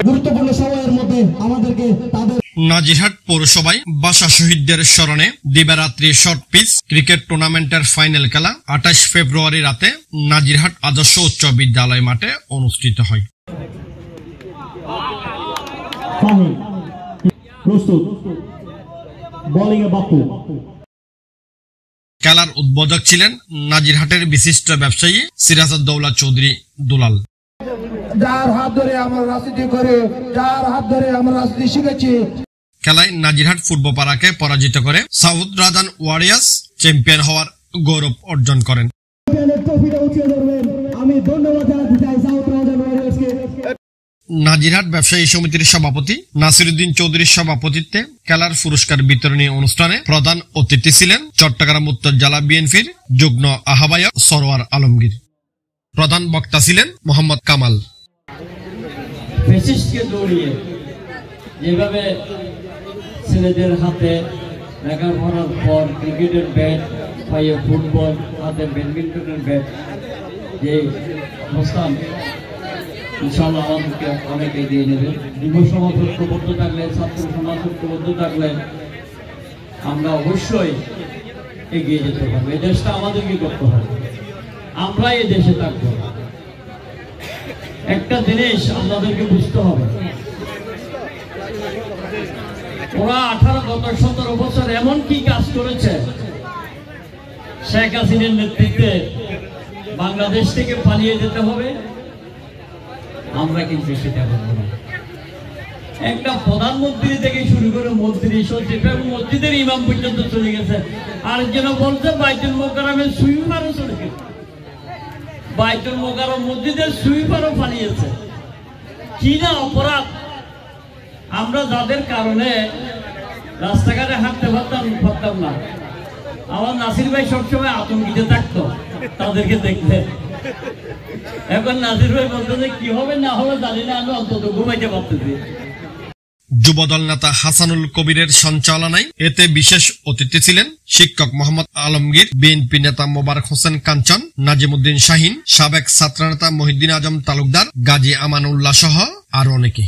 গুরুত্বপূর্ণ সময়ের মধ্যে আমাদেরকে তাদের নাজিরহাট পৌরসভায় বাসা শহীদদের স্মরণে দিবারাত্রি শর্ট পিচ ক্রিকেট টুর্নামেন্টের ফাইনাল খেলা 28 ফেব্রুয়ারি রাতে নাজিরহাট আদর্শ উচ্চ বিদ্যালয় মাঠে অনুষ্ঠিত হয়। খেলার উদ্বোধক ছিলেন নাজিরহাটের বিশিষ্ট ব্যবসায়ী সিরাজউদ্দৌলা চৌধুরী দুলাল। যার হাত ধরে আমরা রাজনীতি করে, যার হাত ধরে আমরা রাজনীতি শিখেছি। খেলায় নাজিরহাট ফুটবল পাড়াকে পরাজিত করে সাউথ রাজান ওয়ারিয়ার্স চ্যাম্পিয়ন হওয়ার গৌরব অর্জন করেন। আমি ধন্যবাদ জানাতে চাই সাউথ রাজান ওয়ারিয়ার্সকে। নাজিরহাট ব্যবসায়ী সমিতির সভাপতি নাসিরউদ্দিন চৌধুরীর সভাপতিত্বে খেলার পুরস্কার বিতরণী অনুষ্ঠানে প্রধান অতিথি ছিলেন চট্টগ্রাম উত্তর জেলা বিএনপির যুগ্ম আহ্বায়ক সরোয়ার আলমগীর। প্রধান বক্তা ছিলেন মোহাম্মদ কামাল। ফ্যাসিস্টকে দৌড়িয়ে যেভাবে ছেলেদের হাতে লেখাপড়ার পর ক্রিকেটের ব্যাট, পায়ে ফুটবল, হাতে ব্যাডমিন্টনের ব্যাট, যে অবস্থান ইনশাআল্লাহ আমাদেরকে অনেক এগিয়ে নেবে। যুব সমাজ ঐক্যবদ্ধ থাকলে, ছাত্র সমাজ ঐক্যবদ্ধ থাকলে আমরা অবশ্যই এগিয়ে যেতে পারবো। এই দেশটা আমাদেরকে করতে হবে, আমরা এই দেশে থাকবো। একটা জিনিস আপনাদেরকে বুঝতে হবে, ওরা 18-17 বছর এমন কি কাজ করেছে, শেখ হাসিনার নেতৃত্বে বাংলাদেশ থেকে পালিয়ে যেতে হবে, আমরা কিন্তু সেটা করবো না। একটা প্রধানমন্ত্রী থেকে শুরু করে মন্ত্রী, সচিব এবং মসজিদের ইমাম পর্যন্ত চলে গেছে। আরেকজন বলছে বাইতুল মোকাররমের সুইপারও চলে গেছে, বাইতুল মোকাররম মসজিদের সুইপারও পালিয়েছে। কি না অপরাধ! আমরা যাদের কারণে রাস্তাঘাটে হাঁটতে পারতাম না, আমার নাসির ভাই সবসময় আতঙ্কিত থাকতো তাদেরকে দেখতে। এখন নাসির ভাই বলতে কি হবে না হবে জানি না, আমি অন্তত ঘুমাইতে পারতেছি। যুবদল নেতা হাসানুল কবিরের সঞ্চালনায় এতে বিশেষ অতিথি ছিলেন শিক্ষক মোহাম্মদ আলমগীর, বিএনপি নেতা মোবারক হোসেন কাঞ্চন, নাজিমউদ্দিন শাহিন, সাবেক ছাত্রনেতা মহিউদ্দিন আজম তালুকদার, গাজী আমানুল্লাহ সহ আরো অনেকে।